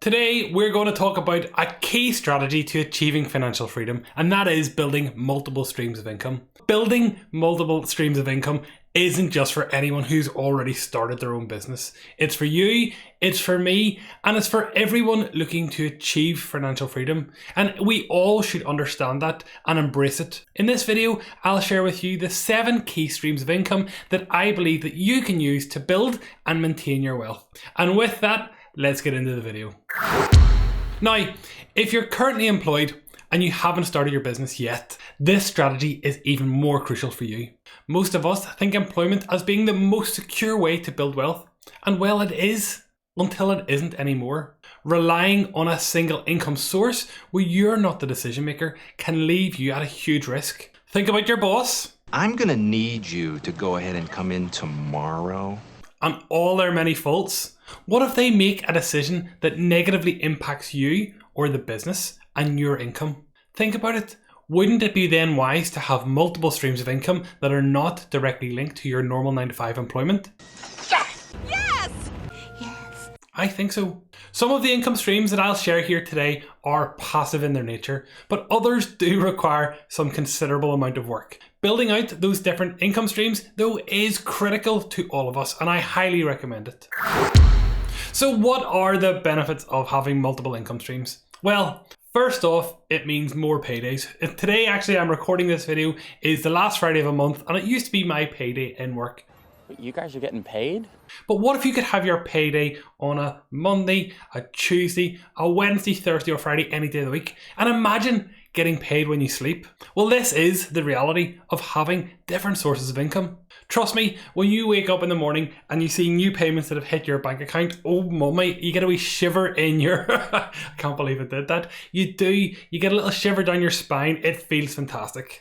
Today, we're going to talk about a key strategy to achieving financial freedom, and that is building multiple streams of income. Building multiple streams of income isn't just for anyone who's already started their own business. It's for you, it's for me, and it's for everyone looking to achieve financial freedom. And we all should understand that and embrace it. In this video, I'll share with you the 7 key streams of income that I believe that you can use to build and maintain your wealth. And with that, let's get into the video. Now, if you're currently employed and you haven't started your business yet, this strategy is even more crucial for you. Most of us think employment as being the most secure way to build wealth, and well, it is, until it isn't anymore. Relying on a single income source where you're not the decision maker can leave you at a huge risk. Think about your boss. I'm gonna need you to go ahead and come in tomorrow. And all their many faults. What if they make a decision that negatively impacts you or the business and your income? Think about it. Wouldn't it be then wise to have multiple streams of income that are not directly linked to your normal 9-to-5 employment? Yes! Yes! Yes! I think so. Some of the income streams that I'll share here today are passive in their nature, but others do require some considerable amount of work. Building out those different income streams, though, is critical to all of us, and I highly recommend it. So what are the benefits of having multiple income streams? Well, first off, it means more paydays. Today, actually, I'm recording this video, is the last Friday of a month, and it used to be my payday in work. You guys are getting paid? But what if you could have your payday on a Monday, a Tuesday, a Wednesday, Thursday, or Friday, any day of the week? And imagine getting paid when you sleep. Well, this is the reality of having different sources of income. Trust me, when you wake up in the morning and you see new payments that have hit your bank account, oh mummy, you get a wee shiver in your... I can't believe it did that. You do. You get a little shiver down your spine. It feels fantastic.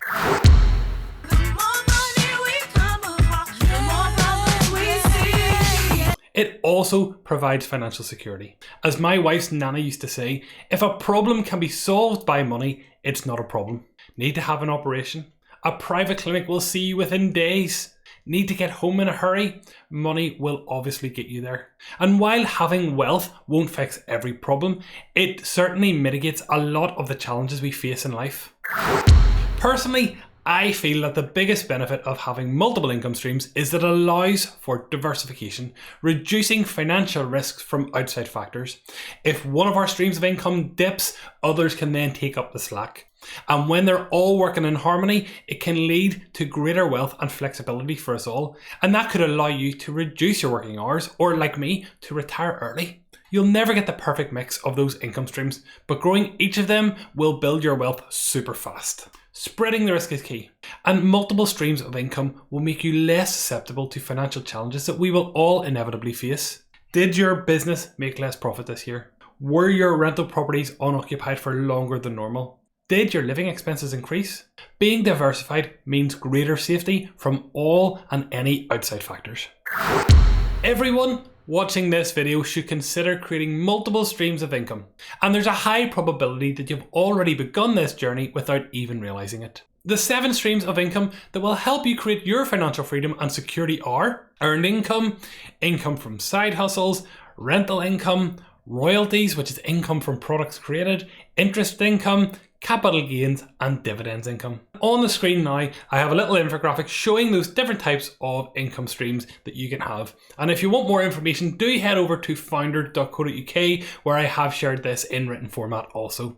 It also provides financial security. As my wife's nana used to say, if a problem can be solved by money, it's not a problem. Need to have an operation? A private clinic will see you within days. Need to get home in a hurry? Money will obviously get you there. And while having wealth won't fix every problem, it certainly mitigates a lot of the challenges we face in life. Personally, I feel that the biggest benefit of having multiple income streams is that it allows for diversification, reducing financial risks from outside factors. If one of our streams of income dips, others can then take up the slack. And when they're all working in harmony, it can lead to greater wealth and flexibility for us all. And that could allow you to reduce your working hours, or like me, to retire early. You'll never get the perfect mix of those income streams, but growing each of them will build your wealth super fast. Spreading the risk is key, and multiple streams of income will make you less susceptible to financial challenges that we will all inevitably face. Did your business make less profit this year? Were your rental properties unoccupied for longer than normal? Did your living expenses increase? Being diversified means greater safety from all and any outside factors. Everyone watching this video should consider creating multiple streams of income, and there's a high probability that you've already begun this journey without even realizing it. The 7 streams of income that will help you create your financial freedom and security are earned income, income from side hustles, rental income, royalties, which is income from products created, interest income, capital gains, and dividends income. On the screen now, I have a little infographic showing those different types of income streams that you can have. And if you want more information, do head over to founder.co.uk, where I have shared this in written format also.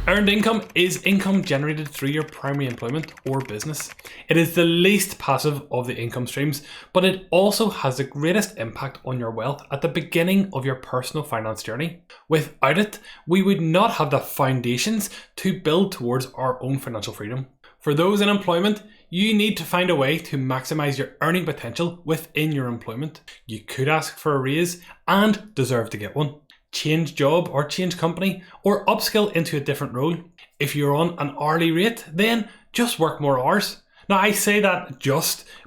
Earned income is income generated through your primary employment or business. It is the least passive of the income streams, but it also has the greatest impact on your wealth at the beginning of your personal finance journey. Without it, we would not have the foundations to build towards our own financial freedom. For those in employment, you need to find a way to maximize your earning potential within your employment. You could ask for a raise and deserve to get one. Change job or change company, or upskill into a different role. If you're on an hourly rate, then just work more hours. Now, I say that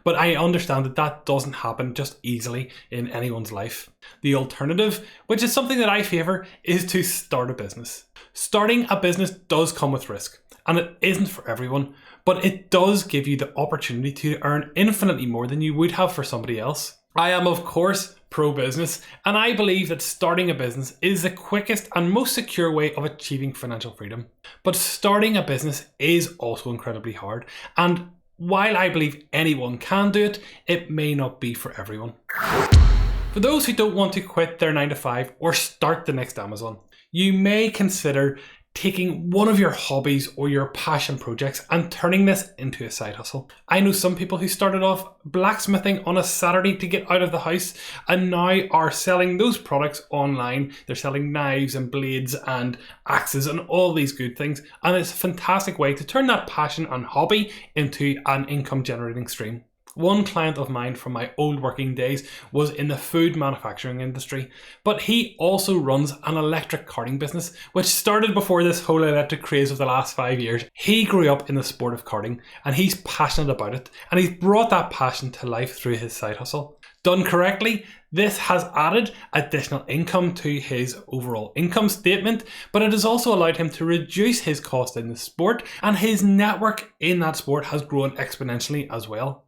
but I understand that that doesn't happen just easily in anyone's life. The alternative, which is something that I favour, is to start a business. Starting a business does come with risk, and it isn't for everyone, but it does give you the opportunity to earn infinitely more than you would have for somebody else. I am, of course, pro-business, and I believe that starting a business is the quickest and most secure way of achieving financial freedom. But starting a business is also incredibly hard, and while I believe anyone can do it, it may not be for everyone. For those who don't want to quit their 9-to-5 or start the next Amazon, you may consider taking one of your hobbies or your passion projects and turning this into a side hustle. I know some people who started off blacksmithing on a Saturday to get out of the house and now are selling those products online. They're selling knives and blades and axes and all these good things, and it's a fantastic way to turn that passion and hobby into an income generating stream. One client of mine from my old working days was in the food manufacturing industry, but he also runs an electric karting business, which started before this whole electric craze of the last 5 years. He grew up in the sport of karting and he's passionate about it, and he's brought that passion to life through his side hustle. Done correctly, this has added additional income to his overall income statement, but it has also allowed him to reduce his cost in the sport, and his network in that sport has grown exponentially as well.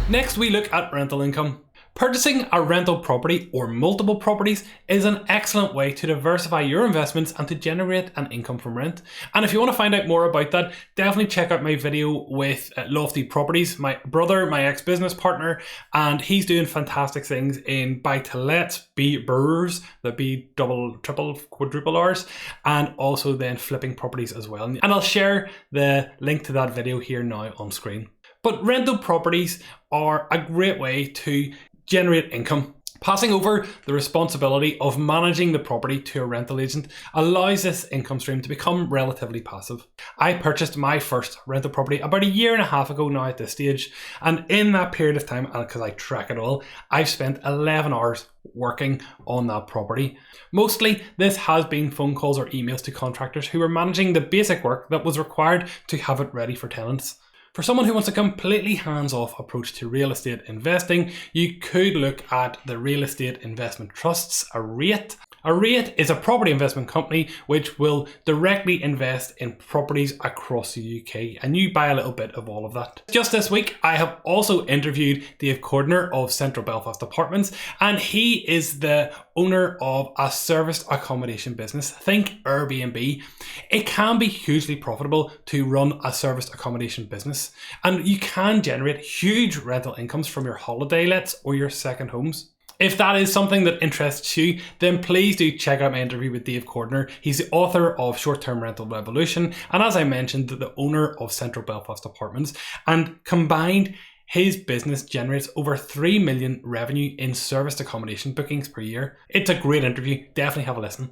Next, we look at rental income. Purchasing a rental property or multiple properties is an excellent way to diversify your investments and to generate an income from rent. And if you want to find out more about that, definitely check out my video with Lofty Properties, my brother, my ex-business partner, and he's doing fantastic things in buy-to-lets, BRRRs, the B double, triple, quadruple R's, and also then flipping properties as well. And I'll share the link to that video here now on screen. But rental properties are a great way to generate income. Passing over the responsibility of managing the property to a rental agent allows this income stream to become relatively passive. I purchased my first rental property about 1.5 years ago now at this stage, and in that period of time, and because I track it all, I've spent 11 hours working on that property. Mostly this has been phone calls or emails to contractors who were managing the basic work that was required to have it ready for tenants. For someone who wants a completely hands-off approach to real estate investing, you could look at the Real Estate Investment Trusts, a REIT. A REIT is a property investment company which will directly invest in properties across the UK, and you buy a little bit of all of that. Just this week, I have also interviewed Dave Cordner of Central Belfast Apartments, and he is the owner of a serviced accommodation business. Think Airbnb. It can be hugely profitable to run a serviced accommodation business, and you can generate huge rental incomes from your holiday lets or your second homes. If that is something that interests you, then please do check out my interview with Dave Cordner. He's the author of Short-Term Rental Revolution, and as I mentioned, the owner of Central Belfast Apartments. And combined, his business generates over 3 million revenue in serviced accommodation bookings per year. It's a great interview. Definitely have a listen.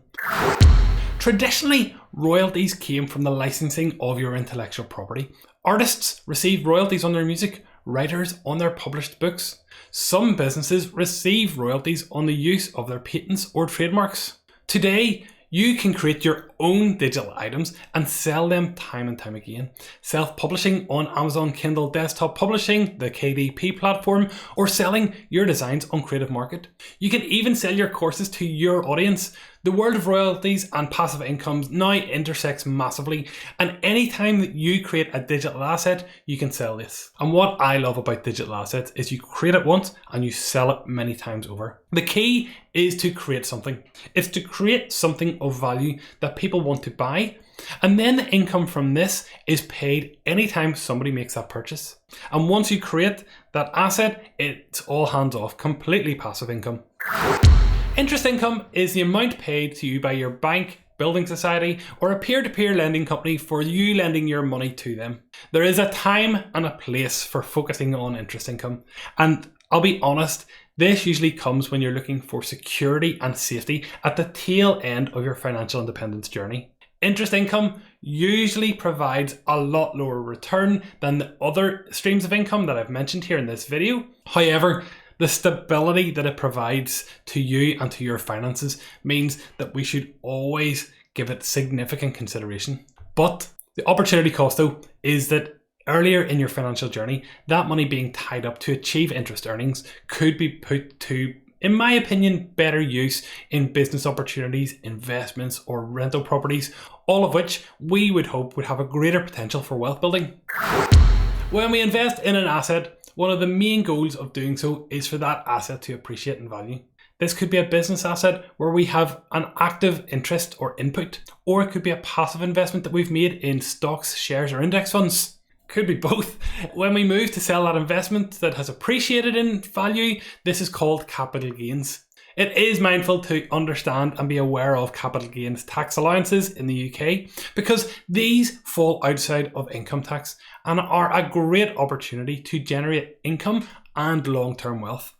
Traditionally, royalties came from the licensing of your intellectual property. Artists receive royalties on their music, writers on their published books. Some businesses receive royalties on the use of their patents or trademarks. Today, you can create your own digital items and sell them time and time again. Self-publishing on Amazon Kindle Desktop Publishing, the KDP platform, or selling your designs on Creative Market. You can even sell your courses to your audience. The world of royalties and passive incomes now intersects massively, and anytime that you create a digital asset, you can sell this. And what I love about digital assets is you create it once and you sell it many times over. The key is to create something. It's to create something of value that people want to buy, and then the income from this is paid anytime somebody makes that purchase. And once you create that asset, it's all hands off, completely passive income. Interest income is the amount paid to you by your bank, building society, or a peer-to-peer lending company for you lending your money to them. There is a time and a place for focusing on interest income, and I'll be honest, this usually comes when you're looking for security and safety at the tail end of your financial independence journey. Interest income usually provides a lot lower return than the other streams of income that I've mentioned here in this video. However, the stability that it provides to you and to your finances means that we should always give it significant consideration. But the opportunity cost, though, is that earlier in your financial journey, that money being tied up to achieve interest earnings could be put to, in my opinion, better use in business opportunities, investments, or rental properties, all of which we would hope would have a greater potential for wealth building. When we invest in an asset, One of the main goals of doing so is for that asset to appreciate in value. This could be a business asset where we have an active interest or input, or it could be a passive investment that we've made in stocks, shares, or index funds. Could be both. When we move to sell that investment that has appreciated in value, this is called capital gains. It is mindful to understand and be aware of capital gains tax allowances in the UK because these fall outside of income tax and are a great opportunity to generate income and long-term wealth.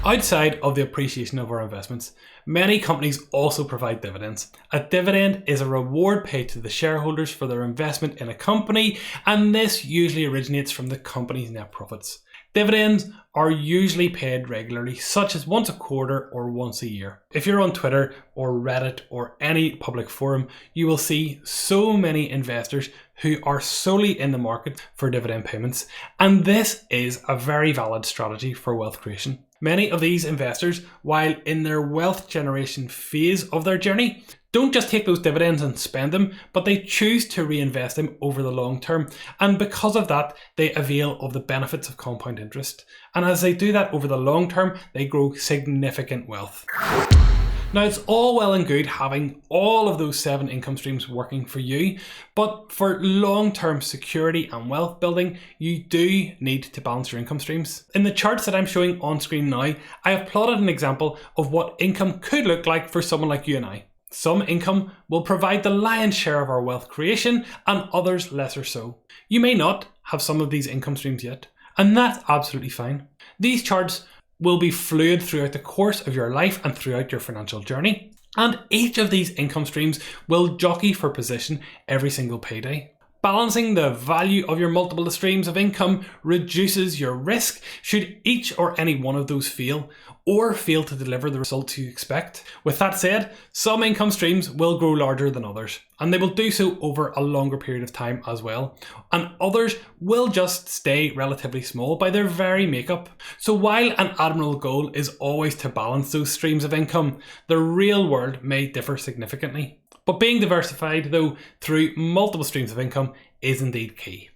Outside of the appreciation of our investments, many companies also provide dividends. A dividend is a reward paid to the shareholders for their investment in a company, and this usually originates from the company's net profits. Dividends are usually paid regularly, such as once a quarter or once a year. If you're on Twitter or Reddit or any public forum, you will see so many investors who are solely in the market for dividend payments, and this is a very valid strategy for wealth creation. Many of these investors, while in their wealth generation phase of their journey, don't just take those dividends and spend them, but they choose to reinvest them over the long term. And because of that, they avail of the benefits of compound interest. And as they do that over the long term, they grow significant wealth. Now, it's all well and good having all of those 7 income streams working for you, but for long-term security and wealth building, you do need to balance your income streams. In the charts that I'm showing on screen now, I have plotted an example of what income could look like for someone like you and I. Some income will provide the lion's share of our wealth creation and others lesser so. You may not have some of these income streams yet, and that's absolutely fine. These charts will be fluid throughout the course of your life and throughout your financial journey. And each of these income streams will jockey for position every single payday. Balancing the value of your multiple streams of income reduces your risk should each or any one of those fail or fail to deliver the results you expect. With that said, some income streams will grow larger than others, and they will do so over a longer period of time as well. And others will just stay relatively small by their very makeup. So while an admirable goal is always to balance those streams of income, the real world may differ significantly. But being diversified, though, through multiple streams of income is indeed key.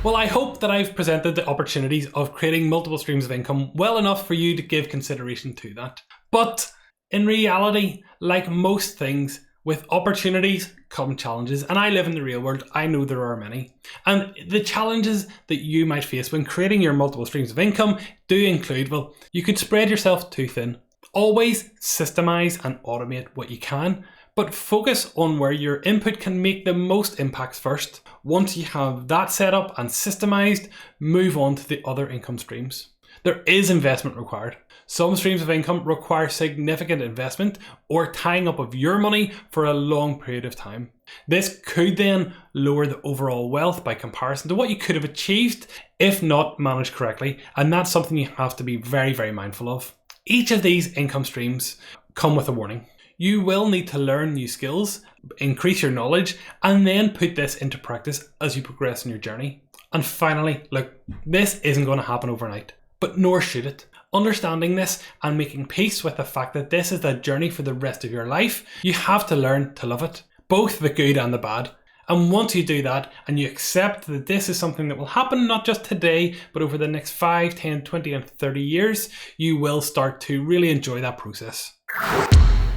Well, I hope that I've presented the opportunities of creating multiple streams of income well enough for you to give consideration to that. But in reality, like most things, with opportunities come challenges, and I live in the real world, I know there are many. And the challenges that you might face when creating your multiple streams of income do include, well, you could spread yourself too thin. Always systemize and automate what you can, but focus on where your input can make the most impacts first. Once you have that set up and systemized, move on to the other income streams. There is investment required. Some streams of income require significant investment or tying up of your money for a long period of time. This could then lower the overall wealth by comparison to what you could have achieved if not managed correctly, and that's something you have to be very, very mindful of. Each of these income streams come with a warning. You will need to learn new skills, increase your knowledge, and then put this into practice as you progress in your journey. And finally, look, this isn't going to happen overnight, but nor should it. Understanding this and making peace with the fact that this is the journey for the rest of your life, you have to learn to love it, both the good and the bad. And once you do that and you accept that this is something that will happen not just today, but over the next 5, 10, 20, and 30 years, you will start to really enjoy that process.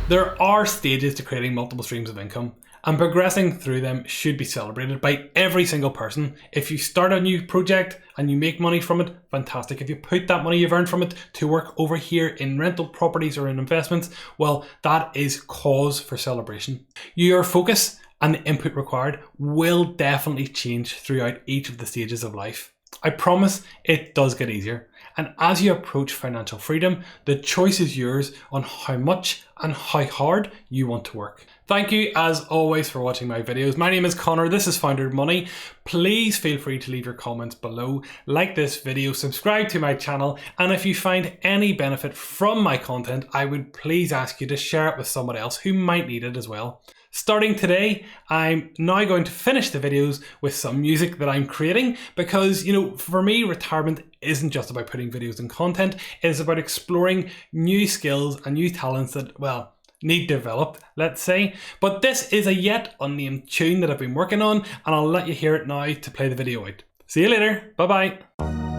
There are stages to creating multiple streams of income, and progressing through them should be celebrated by every single person. If you start a new project and you make money from it, fantastic. If you put that money you've earned from it to work over here in rental properties or in investments, well, that is cause for celebration. Your focus and the input required will definitely change throughout each of the stages of life. I promise it does get easier. And as you approach financial freedom, the choice is yours on how much and how hard you want to work. Thank you as always for watching my videos. My name is Connor, this is Founder Money. Please feel free to leave your comments below, like this video, subscribe to my channel, and if you find any benefit from my content, I would please ask you to share it with someone else who might need it as well. Starting today, I'm now going to finish the videos with some music that I'm creating because, for me, retirement isn't just about putting videos and content. It is about exploring new skills and new talents that, well, need developed, let's say. But this is a yet unnamed tune that I've been working on, and I'll let you hear it now to play the video out. See you later. Bye-bye.